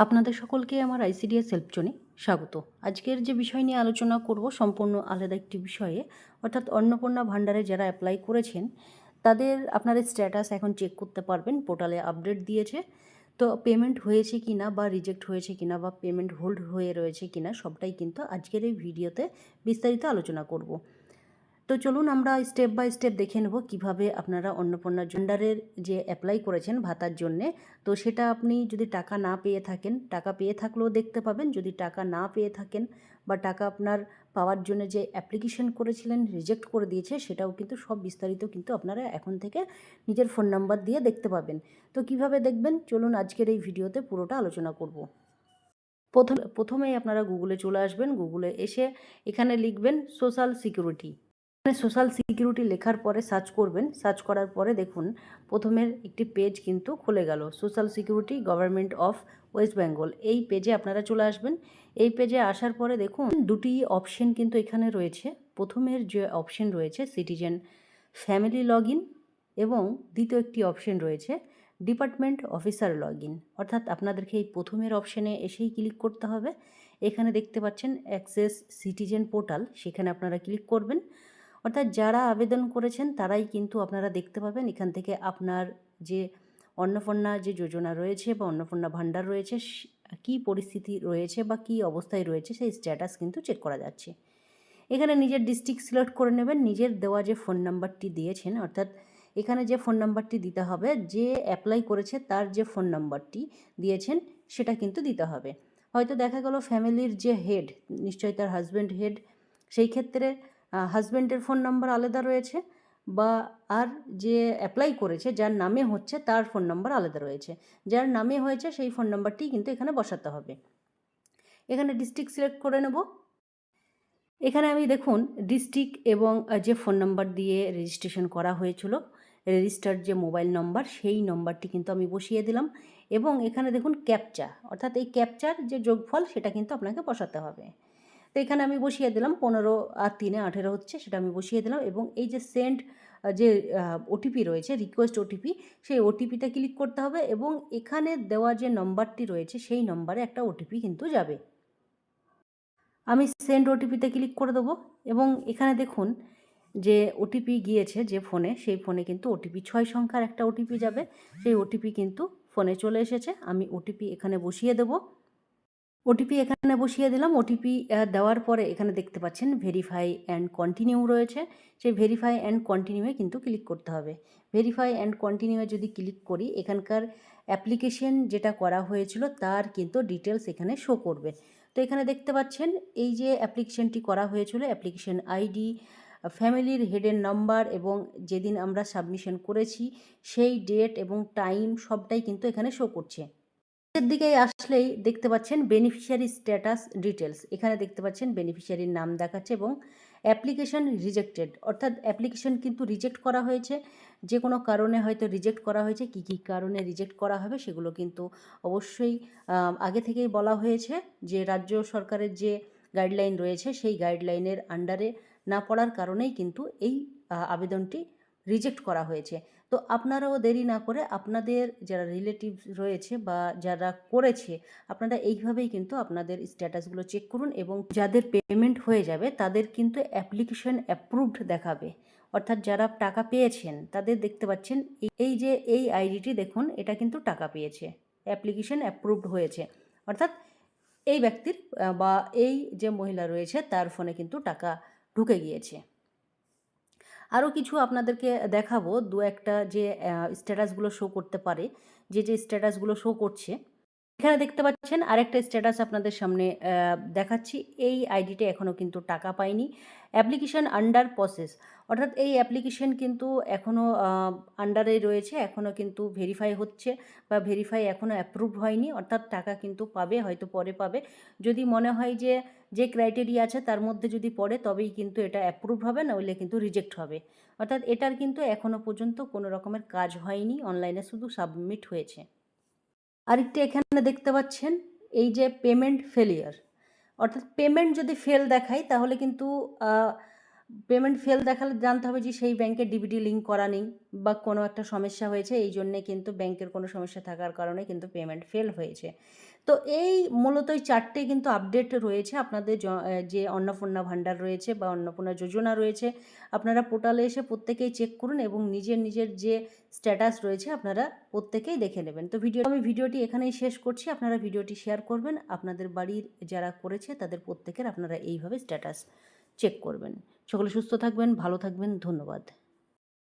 আপনাদের সকলকে আমার আইসিডিএস হেল্প জোনে স্বাগত। আজকের যে বিষয় নিয়ে আলোচনা করব সম্পূর্ণ আলাদা একটি বিষয়ে, অর্থাৎ অন্নপূর্ণা ভাণ্ডারে যারা অ্যাপ্লাই করেছেন তাদের আপনারা স্ট্যাটাস এখন চেক করতে পারবেন। পোর্টালে আপডেট দিয়েছে, তো পেমেন্ট হয়েছে কিনা বা রিজেক্ট হয়েছে কিনা বা পেমেন্ট হোল্ড হয়ে রয়েছে কিনা সবটাই কিন্তু আজকের এই ভিডিওতে বিস্তারিত আলোচনা করব। তো চলুন আমরা স্টেপ বাই স্টেপ দেখে নেব কীভাবে আপনারা অন্নপূর্ণা ভাণ্ডারের যে অ্যাপ্লাই করেছেন ভাতার জন্যে, তো সেটা আপনি যদি টাকা না পেয়ে থাকেন, টাকা পেয়ে থাকলেও দেখতে পাবেন। যদি টাকা না পেয়ে থাকেন বা টাকা আপনার পাওয়ার জন্য যে অ্যাপ্লিকেশন করেছিলেন রিজেক্ট করে দিয়েছে, সেটাও কিন্তু সব বিস্তারিত কিন্তু আপনারা এখন থেকে নিজের ফোন নাম্বার দিয়ে দেখতে পাবেন। তো কিভাবে দেখবেন চলুন আজকের এই ভিডিওতে পুরোটা আলোচনা করব। প্রথমেই আপনারা গুগলে চলে আসবেন। গুগলে এসে এখানে লিখবেন সোশ্যাল সিকিউরিটি। সোশ্যাল সিকিউরিটি লেখার পরে সার্চ করবেন। সার্চ করার পরে দেখুন প্রথমের একটি পেজ কিন্তু খুলে গেল, social security government of West Bengal. এই পেজে আপনারা চলে আসবেন। এই পেজে আসার পরে দেখুন দুটি অপশন কিন্তু এখানে রয়েছে। প্রথমের যে অপশন রয়েছে সিটিজেন ফ্যামিলি লগ ইন, এবং দ্বিতীয় একটি অপশন রয়েছে ডিপার্টমেন্ট অফিসার লগ ইন। অর্থাৎ আপনাদেরকে এই প্রথমের অপশানে এসেই ক্লিক করতে হবে। এখানে দেখতে পাচ্ছেন অ্যাক্সেস সিটিজেন পোর্টাল, সেখানে আপনারা ক্লিক করবেন। অর্থাৎ যারা আবেদন করেছেন তারাই কিন্তু আপনারা দেখতে পাবেন। এখান থেকে আপনার যে অন্নপূর্ণা যে যোজনা রয়েছে বা অন্নপূর্ণা ভাণ্ডার রয়েছে কী পরিস্থিতি রয়েছে বা কী অবস্থায় রয়েছে সেই স্ট্যাটাস কিন্তু চেক করা যাচ্ছে। এখানে নিজের ডিস্ট্রিক্ট সিলেক্ট করে নেবেন। নিজের দেওয়া যে ফোন নাম্বারটি দিয়েছেন, অর্থাৎ এখানে যে ফোন নাম্বারটি দিতে হবে, যে অ্যাপ্লাই করেছে তার যে ফোন নাম্বারটি দিয়েছেন সেটা কিন্তু দিতে হবে। হয়তো দেখা গেল ফ্যামিলির যে হেড, নিশ্চয়ই তার হাজব্যান্ড হেড, সেই ক্ষেত্রে হাজব্যান্ডের ফোন নাম্বার আলাদা রয়েছে, বা আর যে অ্যাপ্লাই করেছে যার নামে হচ্ছে তার ফোন নাম্বার আলাদা রয়েছে। যার নামে হয়েছে সেই ফোন নাম্বারটি কিন্তু এখানে বসাতে হবে। এখানে ডিস্ট্রিক্ট সিলেক্ট করে নেব। এখানে আমি দেখুন ডিস্ট্রিক্ট এবং যে ফোন নাম্বার দিয়ে রেজিস্ট্রেশন করা হয়েছিল, রেজিস্টার্ড যে মোবাইল নম্বর, সেই নম্বরটি কিন্তু আমি বসিয়ে দিলাম। এবং এখানে দেখুন ক্যাপচা, অর্থাৎ এই ক্যাপচার যে যোগফল সেটা কিন্তু আপনাকে বসাতে হবে। তো এখানে আমি বসিয়ে দিলাম 15 আর 3 18 হচ্ছে, সেটা আমি বসিয়ে দিলাম। এবং এই যে সেন্ড যে ওটিপি রয়েছে, রিকোয়েস্ট ওটিপি, সেই ওটিপিতে ক্লিক করতে হবে। এবং এখানে দেওয়া যে নম্বরটি রয়েছে সেই নম্বরে একটা ওটিপি কিন্তু যাবে। আমি সেন্ড ওটিপিতে ক্লিক করে দেবো। এবং এখানে দেখুন যে ওটিপি গিয়েছে যে ফোনে, সেই ফোনে কিন্তু ওটিপি 6 সংখ্যার একটা ওটিপি যাবে। সেই ওটিপি কিন্তু ফোনে চলে এসেছে। আমি ওটিপি এখানে বসিয়ে দেবো। ওটিপি এখানে বসিয়ে দিলাম। ওটিপি দেওয়ার পরে এখানে দেখতে পাচ্ছেন ভেরিফাই অ্যান্ড কন্টিনিউ রয়েছে। সেই ভেরিফাই অ্যান্ড কন্টিনিউয়ে কিন্তু ক্লিক করতে হবে। ভেরিফাই অ্যান্ড কন্টিনিউয়ে যদি ক্লিক করি, এখানকার অ্যাপ্লিকেশন যেটা করা হয়েছিল তার কিন্তু ডিটেলস এখানে শো করবে। তো এখানে দেখতে পাচ্ছেন এই যে অ্যাপ্লিকেশনটি করা হয়েছিল, অ্যাপ্লিকেশন আইডি, ফ্যামিলির হেডের নাম্বার এবং যেদিন আমরা সাবমিশন করেছি সেই ডেট এবং টাইম সবটাই কিন্তু এখানে শো করছে। এর দিকে আসলেই দেখতে পাচ্ছেন বেনিফিশিয়ারি স্ট্যাটাস ডিটেলস। এখানে দেখতে পাচ্ছেন বেনিফিশিয়ারির নাম দেখাচ্ছে এবং অ্যাপ্লিকেশন রিজেক্টেড, অর্থাৎ অ্যাপ্লিকেশন কিন্তু রিজেক্ট করা হয়েছে। যে কোনো কারণে হয়তো রিজেক্ট করা হয়েছে, কী কী কারণে রিজেক্ট করা হবে সেগুলো কিন্তু অবশ্যই আগে থেকেই বলা হয়েছে। যে রাজ্য সরকারের যে গাইডলাইন রয়েছে সেই গাইডলাইনের আন্ডারে না পড়ার কারণেই কিন্তু এই আবেদনটি রিজেক্ট করা হয়েছে। তো আপনারাও দেরি না করে আপনাদের যারা রিলেটিভস রয়েছে বা যারা করেছে, আপনারা এইভাবেই কিন্তু আপনাদের স্ট্যাটাসগুলো চেক করুন। এবং যাদের পেমেন্ট হয়ে যাবে তাদের কিন্তু অ্যাপ্লিকেশন অ্যাপ্রুভড দেখাবে। অর্থাৎ যারা টাকা পেয়েছেন তাদের দেখতে পাচ্ছেন এই যে এই আইডিটি দেখুন, এটা কিন্তু টাকা পেয়েছে, অ্যাপ্লিকেশন অ্যাপ্রুভড হয়েছে। অর্থাৎ এই ব্যক্তির বা এই যে মহিলা রয়েছে তার ফোনে কিন্তু টাকা ঢুকে গিয়েছে। আরও কিছু আপনাদেরকে দেখাবো, দু একটা যে স্ট্যাটাসগুলো শো করতে পারে, যে স্ট্যাটাসগুলো শো করছে। এখানে দেখতে পাচ্ছেন আরেকটা স্ট্যাটাস আপনাদের সামনে দেখাচ্ছি। এই আইডিটা এখনও কিন্তু টাকা পায়নি। অ্যাপ্লিকেশন আন্ডার প্রসেস, অর্থাৎ এই অ্যাপ্লিকেশন কিন্তু এখনও আন্ডারে রয়েছে, এখনও কিন্তু ভেরিফাই হচ্ছে বা ভেরিফাই এখনও অ্যাপ্রুভ হয়নি। অর্থাৎ টাকা কিন্তু পাবে, হয়তো পরে পাবে। যদি মনে হয় যে ক্রাইটেরিয়া আছে তার মধ্যে যদি পড়ে তবেই কিন্তু এটা অ্যাপ্রুভ হবে, নইলে কিন্তু রিজেক্ট হবে। অর্থাৎ এটার কিন্তু এখনও পর্যন্ত কোনো রকমের কাজ হয়নি, অনলাইনে শুধু সাবমিট হয়েছে। আরেকটি এখানে দেখতে পাচ্ছেন এই যে পেমেন্ট ফেলিয়ার, অর্থাৎ পেমেন্ট যদি ফেল দেখায় তাহলে কিন্তু পেমেন্ট ফেল দেখালে জানতে হবে যে সেই ব্যাংকের ডিবিটি লিঙ্ক করা নেই বা কোনো একটা সমস্যা হয়েছে, এই জন্যে কিন্তু ব্যাংকের কোনো সমস্যা থাকার কারণে কিন্তু পেমেন্ট ফেল হয়েছে। তো এই মূলত এই 4টে কিন্তু আপডেট রয়েছে আপনাদের যে অন্নপূর্ণা ভাণ্ডার রয়েছে বা অন্নপূর্ণা যোজনা রয়েছে। আপনারা পোর্টালে এসে প্রত্যেকেই চেক করুন এবং নিজের যে স্ট্যাটাস রয়েছে আপনারা প্রত্যেকেই দেখে নেবেন। তো আমি ভিডিওটি এখানেই শেষ করছি। আপনারা ভিডিওটি শেয়ার করবেন। আপনাদের বাড়ির যারা করেছে তাদের প্রত্যেকের আপনারা এইভাবে স্ট্যাটাস চেক করবেন। সকলে সুস্থ থাকবেন, ভালো থাকবেন। ধন্যবাদ।